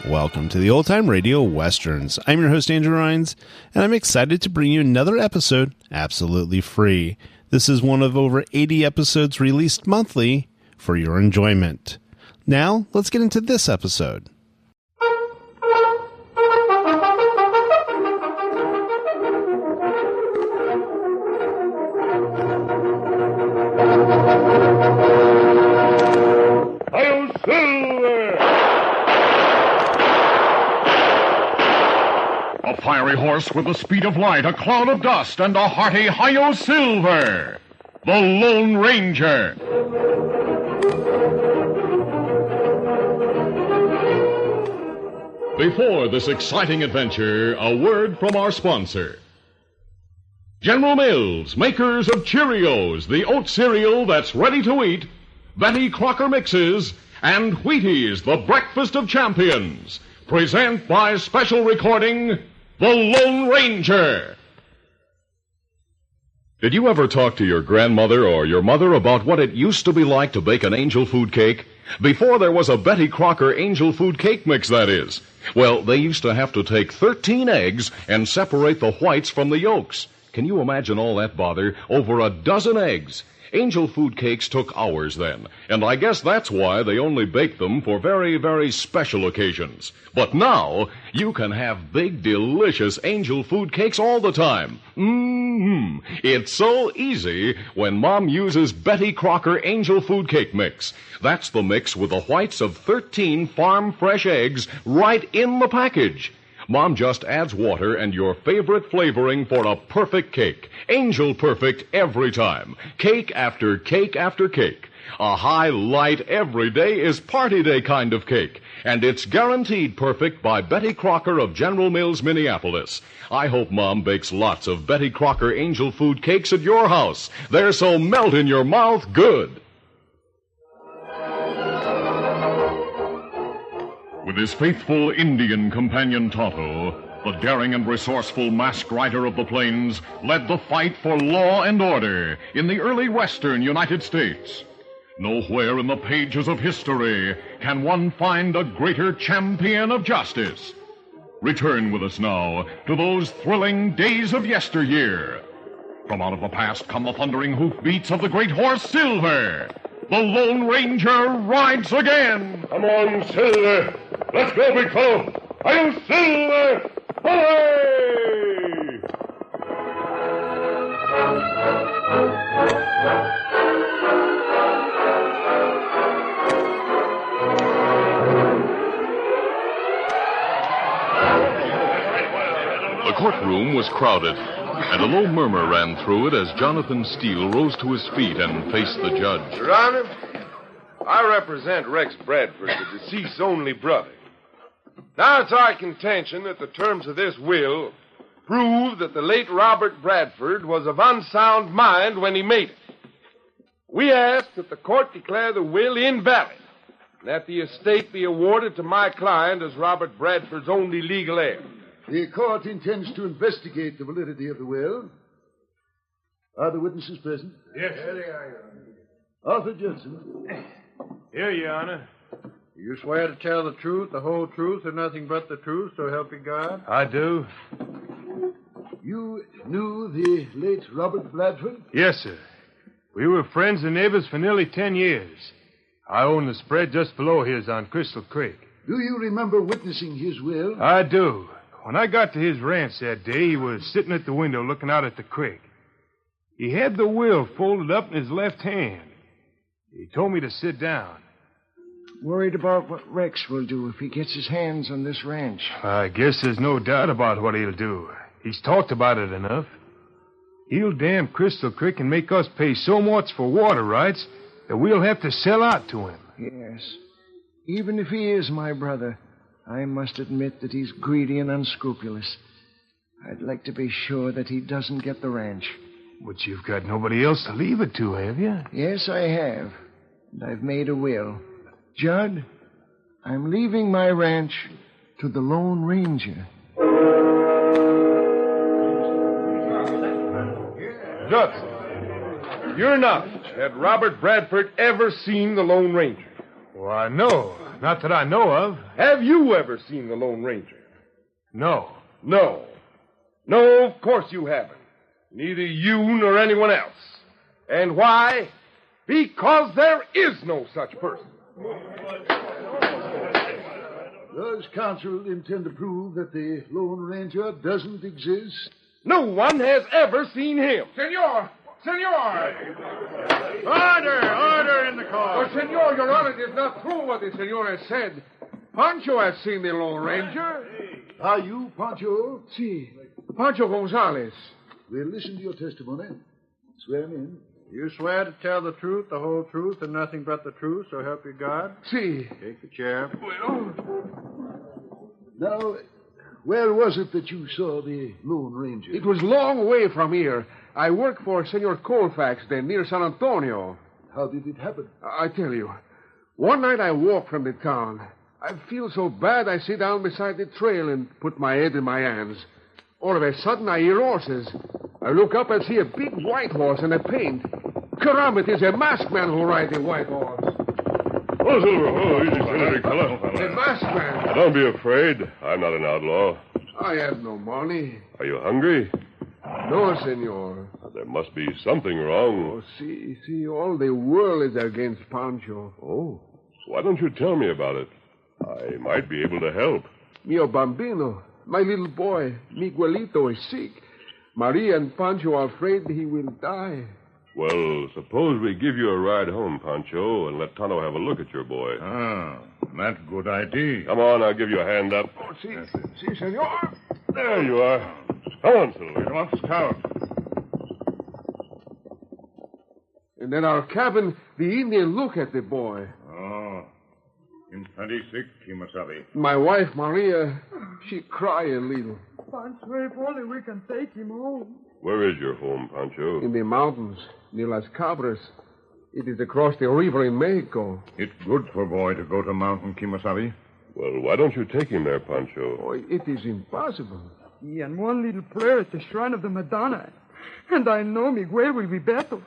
Welcome to the Old Time Radio Westerns. I'm your host, Andrew Rhynes, and I'm excited to bring you another episode absolutely free. This is one of over 80 episodes released monthly for your enjoyment. Now, let's get into this episode. Fiery horse with the speed of light, a cloud of dust, and a hearty Hi-Yo Silver, the Lone Ranger. Before this exciting adventure, a word from our sponsor. General Mills, makers of Cheerios, the oat cereal that's ready to eat, Betty Crocker Mixes, and Wheaties, the breakfast of champions, present by special recording, The Lone Ranger. Did you ever talk to your grandmother or your mother about what it used to be like to bake an angel food cake? Before there was a Betty Crocker angel food cake mix, that is. Well, they used to have to take 13 eggs and separate the whites from the yolks. Can you imagine all that bother? Over a dozen eggs. Angel food cakes took hours then, and I guess that's why they only baked them for very, very special occasions. But now, you can have big, delicious angel food cakes all the time. It's so easy when Mom uses Betty Crocker Angel Food Cake Mix. That's the mix with the whites of 13 farm-fresh eggs right in the package. Mom just adds water and your favorite flavoring for a perfect cake. Angel perfect every time. Cake after cake after cake. A high, light, everyday is party day kind of cake. And it's guaranteed perfect by Betty Crocker of General Mills, Minneapolis. I hope Mom bakes lots of Betty Crocker Angel Food Cakes at your house. They're so melt in your mouth good. With his faithful Indian companion Tonto, the daring and resourceful masked rider of the plains led the fight for law and order in the early western United States. Nowhere in the pages of history can one find a greater champion of justice. Return with us now to those thrilling days of yesteryear. From out of the past come the thundering hoofbeats of the great horse Silver. The Lone Ranger rides again. Come on, Silver. Let's go, big fellow. Hi-Yo, Silver! Hooray! The courtroom was crowded, and a low murmur ran through it as Jonathan Steele rose to his feet and faced the judge. Your Honor, I represent Rex Bradford, the deceased's only brother. Now, it's our contention that the terms of this will prove that the late Robert Bradford was of unsound mind when he made it. We ask that the court declare the will invalid, and that the estate be awarded to my client as Robert Bradford's only legal heir. The court intends to investigate the validity of the will. Are the witnesses present? Yes. Here they are, Your Honor. Arthur Judson. Here, Your Honor. You swear to tell the truth, the whole truth, and nothing but the truth, so help you God? I do. You knew the late Robert Bradford? Yes, sir. We were friends and neighbors for nearly 10 years. I own the spread just below his on Crystal Creek. Do you remember witnessing his will? I do. When I got to his ranch that day, he was sitting at the window looking out at the creek. He had the will folded up in his left hand. He told me to sit down. Worried about what Rex will do if he gets his hands on this ranch. I guess there's no doubt about what he'll do. He's talked about it enough. He'll dam Crystal Creek and make us pay so much for water rights that we'll have to sell out to him. Yes. Even if he is my brother, I must admit that he's greedy and unscrupulous. I'd like to be sure that he doesn't get the ranch. But you've got nobody else to leave it to, have you? Yes, I have. And I've made a will. Judd, I'm leaving my ranch to the Lone Ranger. Judson, you're not. Had Robert Bradford ever seen the Lone Ranger? Why, no. Not that I know of. Have you ever seen the Lone Ranger? No. No. No, of course you haven't. Neither you nor anyone else. And why? Because there is no such person. Does counsel intend to prove that the Lone Ranger doesn't exist? No one has ever seen him. Senor! Senor! Order in the court. Oh, Senor, Your Honor, it is not true what the senor has said. Pancho has seen the Lone Ranger. Are you, Pancho? Si. Pancho Gonzalez. We'll listen to your testimony. Swear him in. You swear to tell the truth, the whole truth, and nothing but the truth, so help you God? Si. Take the chair. Now, where was it that you saw the Lone Ranger? It was long way from here. I worked for Senor Colfax then, near San Antonio. How did it happen? I tell you. One night I walked from the town. I feel so bad I sit down beside the trail and put my head in my hands. All of a sudden I hear horses. I look up and see a big white horse and a paint. Caramba, it is a masked man who rides the white horse. Oh, Silver. Oh, easy, silly big fella. The masked man. Now, don't be afraid. I'm not an outlaw. I have no money. Are you hungry? No, senor. There must be something wrong. Oh, see, all the world is against Pancho. Oh, so why don't you tell me about it? I might be able to help. Mio bambino, my little boy, Miguelito, is sick. Maria and Pancho are afraid he will die. Well, suppose we give you a ride home, Pancho, and let Tonto have a look at your boy. Ah, that's a good idea. Come on, I'll give you a hand up. Oh, si, senor. There you are. Come on, Silver. Come on, Scout. And in our cabin, the Indian look at the boy. Oh, he's plenty sick, Kimasabi. My wife, Maria, she cry a little. Pancho, if only we can take him home. Where is your home, Pancho? In the mountains, near Las Cabras. It is across the river in Mexico. It's good for a boy to go to mountain, Kimasabi. Well, why don't you take him there, Pancho? Oh, it is impossible. And one little prayer at the shrine of the Madonna. And I know Miguel will be better.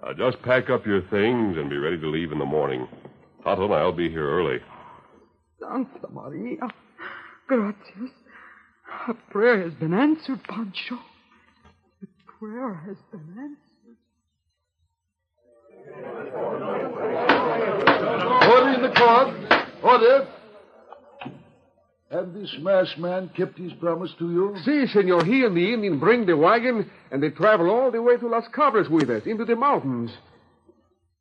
Now, just pack up your things and be ready to leave in the morning. Tonto and I'll be here early. Santa Maria. Gracias. A prayer has been answered, Pancho. The prayer has been answered. Order in the court. Order. Have this masked man kept his promise to you? Si, senor. He and the Indian bring the wagon, and they travel all the way to Las Cabras with us, into the mountains.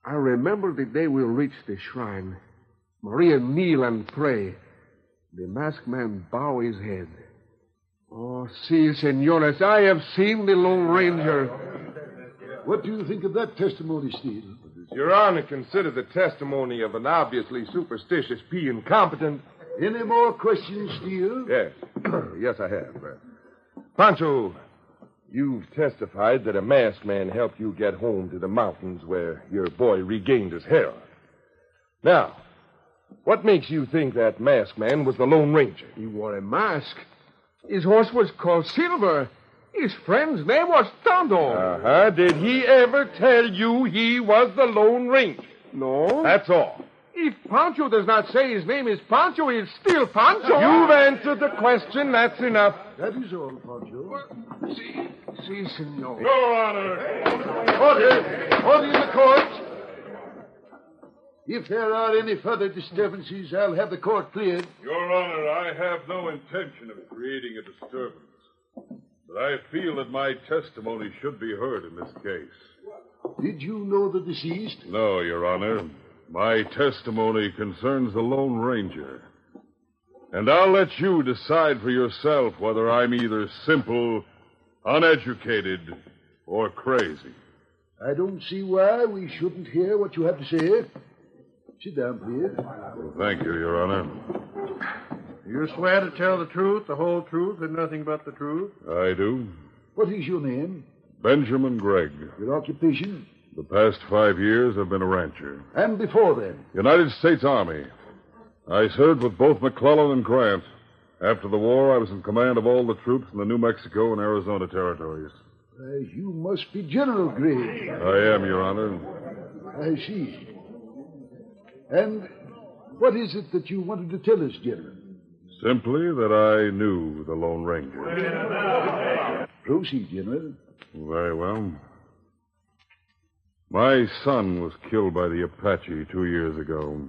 I remember the day we'll reach the shrine. Maria kneel and pray. The masked man bow his head. Oh, si, senores, I have seen the Lone Ranger. What do you think of that testimony, Steele? Does Your Honor consider the testimony of an obviously superstitious P incompetent? Any more questions, Steele? Yes. Yes, I have. Pancho, you've testified that a masked man helped you get home to the mountains where your boy regained his health. Now, what makes you think that masked man was the Lone Ranger? He wore a mask. His horse was called Silver. His friend's name was Tonto. Uh-huh. Did he ever tell you he was the Lone Ranger? No. That's all. If Pancho does not say his name is Pancho, he's still Pancho. You've answered the question. That's enough. That is all, Pancho. Si, senor. Your Honor. Order. Order in the court. If there are any further disturbances, I'll have the court cleared. Your Honor, I have no intention of creating a disturbance. But I feel that my testimony should be heard in this case. Did you know the deceased? No, Your Honor. My testimony concerns the Lone Ranger. And I'll let you decide for yourself whether I'm either simple, uneducated, or crazy. I don't see why we shouldn't hear what you have to say. Sit down, please. Well, thank you, Your Honor. You swear to tell the truth, the whole truth, and nothing but the truth? I do. What is your name? Benjamin Gregg. Your occupation? The past 5 years, I've been a rancher. And before then? United States Army. I served with both McClellan and Grant. After the war, I was in command of all the troops in the New Mexico and Arizona territories. You must be General Gray. I am, Your Honor. I see. And what is it that you wanted to tell us, General? Simply that I knew the Lone Ranger. Proceed, General. Very well. My son was killed by the Apache 2 years ago.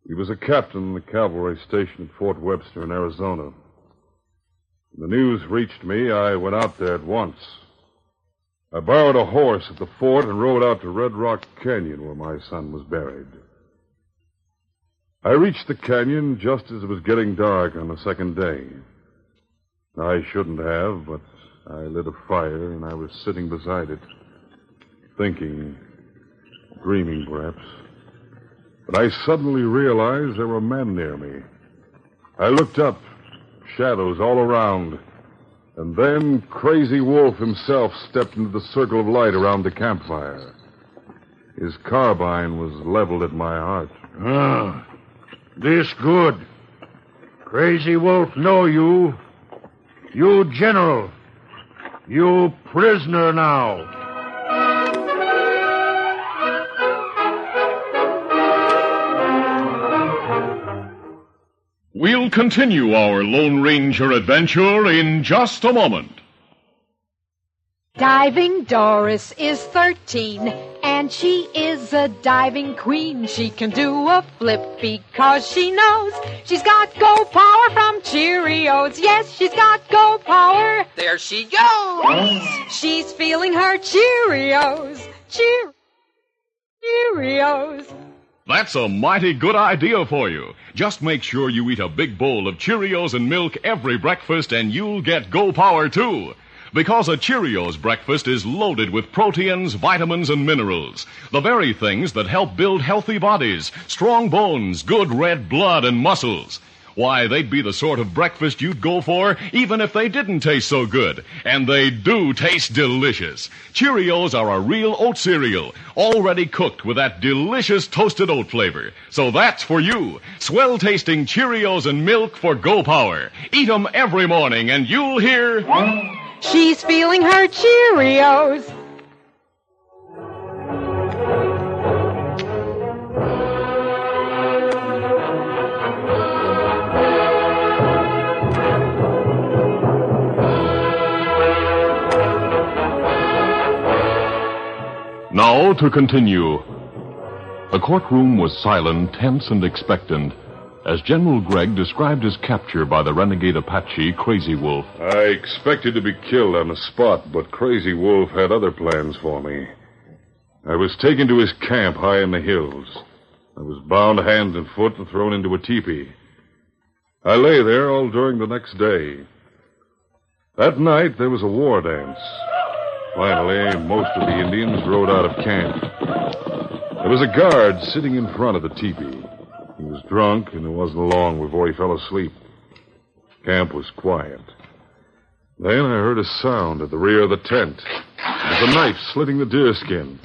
He was a captain in the cavalry station at Fort Webster in Arizona. When the news reached me, I went out there at once. I borrowed a horse at the fort and rode out to Red Rock Canyon where my son was buried. I reached the canyon just as it was getting dark on the second day. I shouldn't have, but I lit a fire and I was sitting beside it, thinking, dreaming perhaps. But I suddenly realized there were men near me. I looked up, shadows all around, and then Crazy Wolf himself stepped into the circle of light around the campfire. His carbine was leveled at my heart. This good. Crazy Wolf know you. You general. You prisoner now. We'll continue our Lone Ranger adventure in just a moment. Diving Doris is 13, and she is a diving queen. She can do a flip because she knows she's got go power from Cheerios. Yes, she's got go power. There she goes. She's feeling her Cheerios. Cheerios. That's a mighty good idea for you. Just make sure you eat a big bowl of Cheerios and milk every breakfast, and you'll get Go Power, too. Because a Cheerios breakfast is loaded with proteins, vitamins, and minerals. The very things that help build healthy bodies, strong bones, good red blood, and muscles. Why, they'd be the sort of breakfast you'd go for even if they didn't taste so good. And they do taste delicious. Cheerios are a real oat cereal, already cooked with that delicious toasted oat flavor. So that's for you. Swell-tasting Cheerios and milk for Go Power. Eat 'em every morning and you'll hear... She's feeling her Cheerios. Now to continue. The courtroom was silent, tense, and expectant as General Gregg described his capture by the renegade Apache, Crazy Wolf. I expected to be killed on the spot, but Crazy Wolf had other plans for me. I was taken to his camp high in the hills. I was bound hand and foot and thrown into a teepee. I lay there all during the next day. That night, there was a war dance. Finally, most of the Indians rode out of camp. There was a guard sitting in front of the teepee. He was drunk, and it wasn't long before he fell asleep. Camp was quiet. Then I heard a sound at the rear of the tent. It was a knife slitting the deerskin.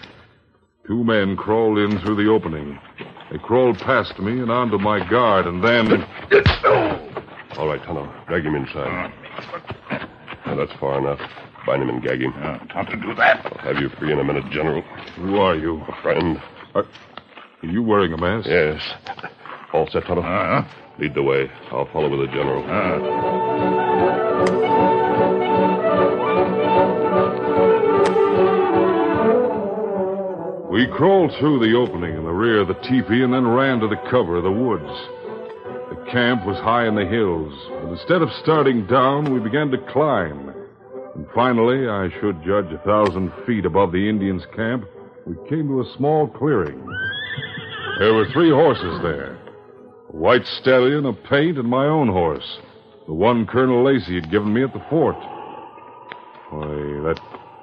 2 men crawled in through the opening. They crawled past me and onto my guard, and then... All right, Tonto. Drag him inside. Now, that's far enough. Bind him and gag him. Time to do that. I'll have you free in a minute, General. Who are you? A friend. Are you wearing a mask? Yes. All set, Tonto? Lead the way. I'll follow with the General. We crawled through the opening in the rear of the teepee and then ran to the cover of the woods. The camp was high in the hills, and instead of starting down, we began to climb. And finally, I should judge 1,000 feet above the Indians' camp, we came to a small clearing. There were 3 horses there. A white stallion, a paint, and my own horse. The one Colonel Lacey had given me at the fort. Why, that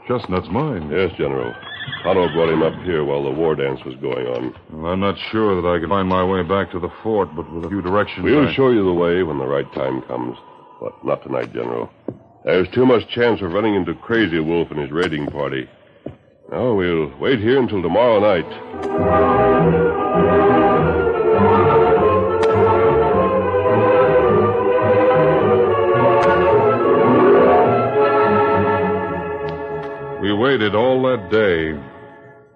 chestnut's mine. Yes, General. Tonto brought him up here while the war dance was going on. Well, I'm not sure that I can find my way back to the fort, but with a few directions... We'll show you the way when the right time comes. But not tonight, General. There's too much chance of running into Crazy Wolf and his raiding party. Now, we'll wait here until tomorrow night. waited all that day.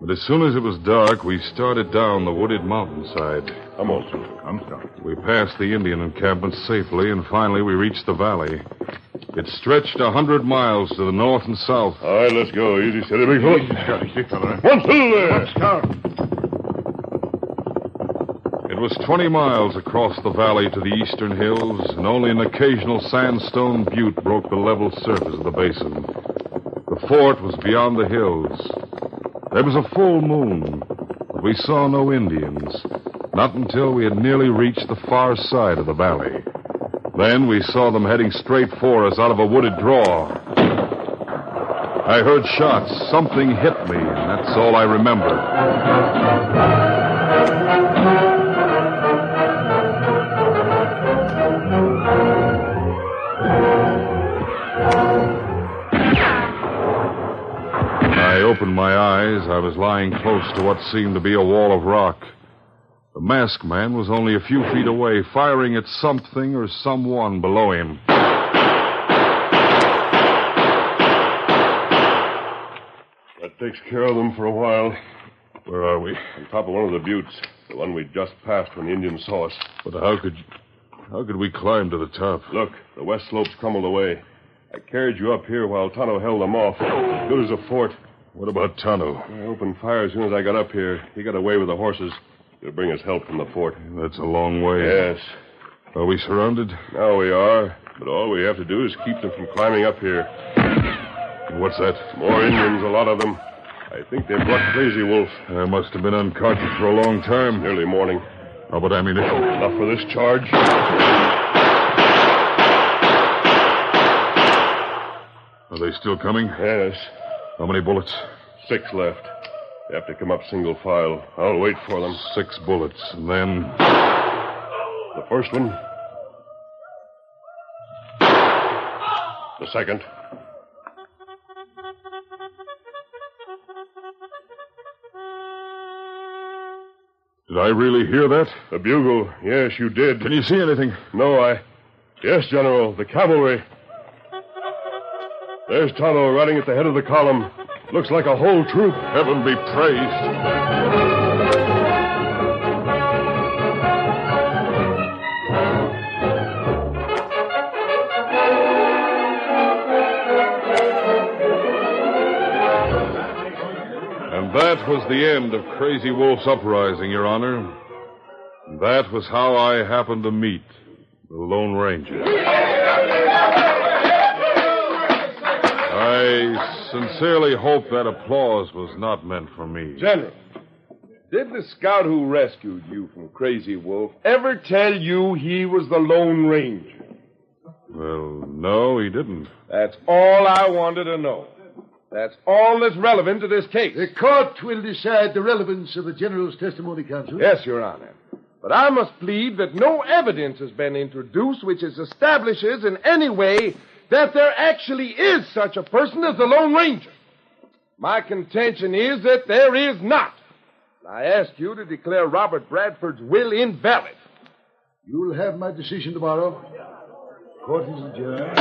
But as soon as it was dark, we started down the wooded mountainside. Come on, Silver. I'm sorry. We passed the Indian encampment safely, and finally we reached the valley. It stretched 100 miles to the north and south. All right, let's go. Easy, steady, big fella. One, two, there. It was 20 miles across the valley to the eastern hills, and only an occasional sandstone butte broke the level surface of the basin. The fort was beyond the hills. There was a full moon, but we saw no Indians, not until we had nearly reached the far side of the valley. Then we saw them heading straight for us out of a wooded draw. I heard shots. Something hit me, and that's all I remember. I opened my eyes. I was lying close to what seemed to be a wall of rock. The masked man was only a few feet away, firing at something or someone below him. That takes care of them for a while. Where are we? On top of one of the buttes. The one we just passed when the Indians saw us. But how could we climb to the top? Look, the west slope's crumbled away. I carried you up here while Tonto held them off. As good as a fort. What about Tonto? I opened fire as soon as I got up here. He got away with the horses. He'll bring us help from the fort. That's a long way. Yes. Are we surrounded? Now we are. But all we have to do is keep them from climbing up here. What's that? More Indians, a lot of them. I think they've brought Crazy Wolf. I must have been unconscious for a long time. Nearly morning. How about ammunition? Enough for this charge. Are they still coming? Yes. How many bullets? 6 left. They have to come up single file. I'll wait for them. 6 bullets, and then... The first one. The second. Did I really hear that? The bugle. Yes, you did. Can you see anything? No, Yes, General. The cavalry. There's Tonto riding at the head of the column. Looks like a whole troop. Heaven be praised. And that was the end of Crazy Wolf's uprising, Your Honor. That was how I happened to meet the Lone Ranger. I sincerely hope that applause was not meant for me. General, did the scout who rescued you from Crazy Wolf ever tell you he was the Lone Ranger? Well, no, he didn't. That's all I wanted to know. That's all that's relevant to this case. The court will decide the relevance of the General's testimony, Counsel. Yes, Your Honor. But I must plead that no evidence has been introduced which establishes in any way that there actually is such a person as the Lone Ranger. My contention is that there is not. I ask you to declare Robert Bradford's will invalid. You'll have my decision tomorrow. Court is adjourned.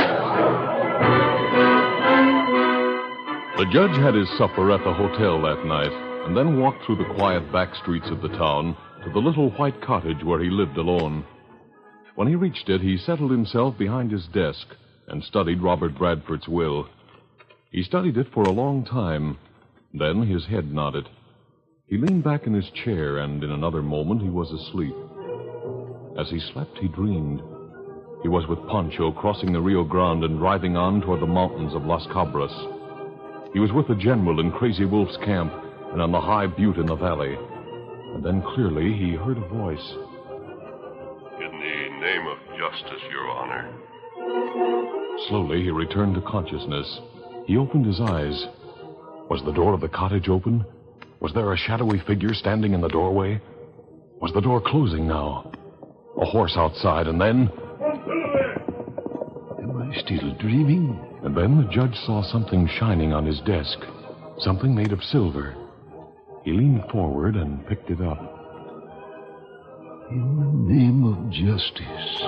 The judge had his supper at the hotel that night and then walked through the quiet back streets of the town to the little white cottage where he lived alone. When he reached it, he settled himself behind his desk and studied Robert Bradford's will. He studied it for a long time. Then his head nodded. He leaned back in his chair, and in another moment he was asleep. As he slept, he dreamed. He was with Pancho crossing the Rio Grande and driving on toward the mountains of Las Cabras. He was with the general in Crazy Wolf's camp and on the high butte in the valley. And then clearly he heard a voice. In the name of justice, Your Honor. Slowly, he returned to consciousness. He opened his eyes. Was the door of the cottage open? Was there a shadowy figure standing in the doorway? Was the door closing now? A horse outside, and then... Am I still dreaming? And then the judge saw something shining on his desk. Something made of silver. He leaned forward and picked it up. In the name of justice.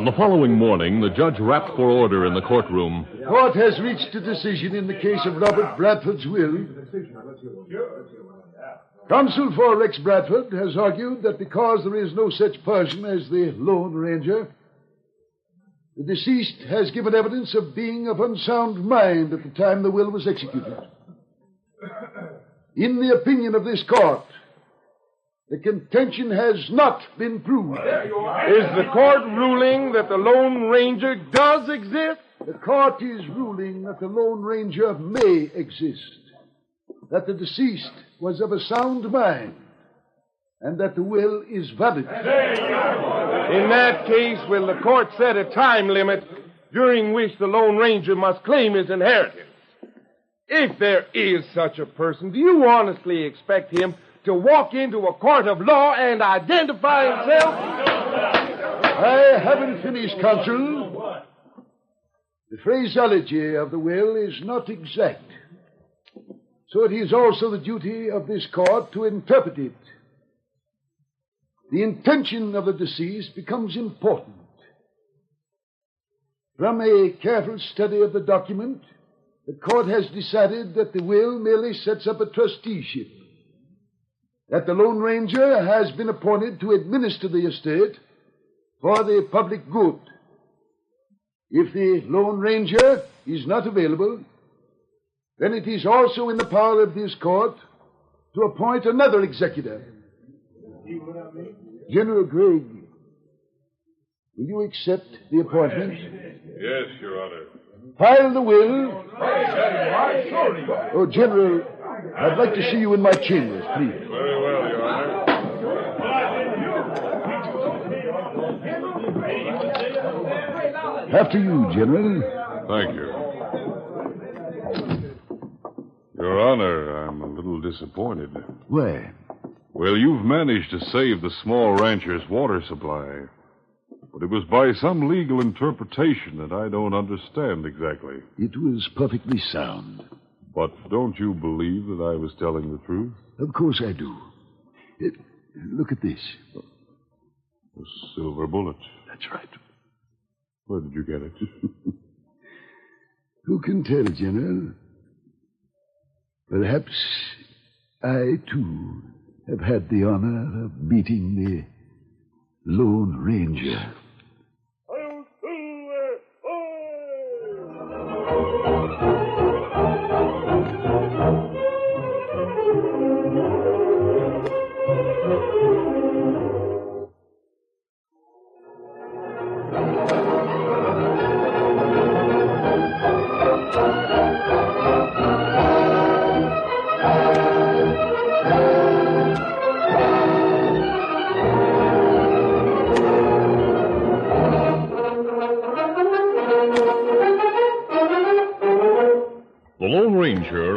On the following morning, the judge rapped for order in the courtroom. Court has reached a decision in the case of Robert Bradford's will. Counsel for Rex Bradford has argued that because there is no such person as the Lone Ranger, the deceased has given evidence of being of unsound mind at the time the will was executed. In the opinion of this court, the contention has not been proved. Is the court ruling that the Lone Ranger does exist? The court is ruling that the Lone Ranger may exist, that the deceased was of a sound mind, and that the will is valid. In that case, will the court set a time limit during which the Lone Ranger must claim his inheritance? If there is such a person, do you honestly expect him to walk into a court of law and identify himself? I haven't finished, counsel. The phraseology of the will is not exact, so it is also the duty of this court to interpret it. The intention of the deceased becomes important. From a careful study of the document, the court has decided that the will merely sets up a trusteeship, that the Lone Ranger has been appointed to administer the estate for the public good. If the Lone Ranger is not available, then it is also in the power of this court to appoint another executor. General Gregg, will you accept the appointment? Yes, Your Honor. File the will. Oh, General, I'd like to see you in my chambers, please. Very well, Your Honor. After you, General. Thank you. Your Honor, I'm a little disappointed. Why? Well, you've managed to save the small rancher's water supply. But it was by some legal interpretation that I don't understand exactly. It was perfectly sound. But don't you believe that I was telling the truth? Of course I do. Look at this. A silver bullet. That's right. Where did you get it? Who can tell, General? Perhaps I, too, have had the honor of meeting the Lone Ranger.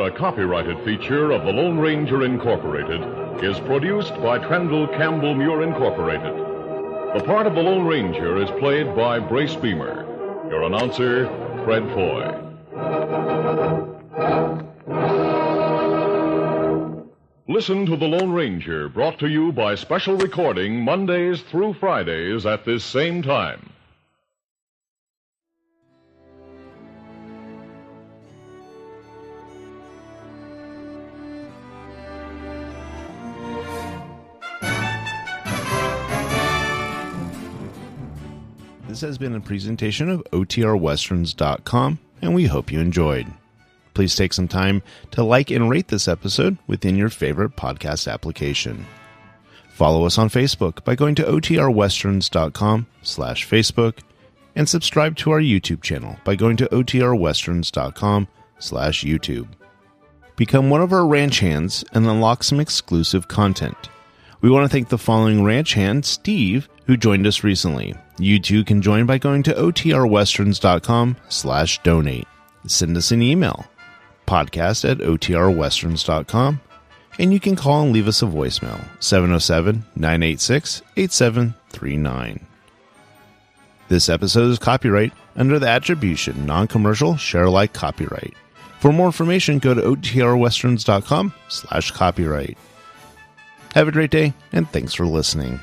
A copyrighted feature of the Lone Ranger Incorporated, is produced by Trendle Campbell Muir Incorporated. The part of the Lone Ranger is played by Brace Beamer. Your announcer, Fred Foy. Listen to the Lone Ranger, brought to you by special recording Mondays through Fridays at this same time. This has been a presentation of OTRWesterns.com, and we hope you enjoyed. Please take some time to like and rate this episode within your favorite podcast application. Follow us on Facebook by going to OTRWesterns.com/Facebook, and subscribe to our YouTube channel by going to OTRWesterns.com/YouTube. Become one of our ranch hands and unlock some exclusive content. We want to thank the following ranch hand, Steve, who joined us recently. You too can join by going to OTRWesterns.com/donate. Send us an email, podcast@OTRWesterns.com, and you can call and leave us a voicemail, 707-986-8739. This episode is copyright under the attribution, non-commercial, share-alike copyright. For more information, go to OTRWesterns.com/copyright. Have a great day, and thanks for listening.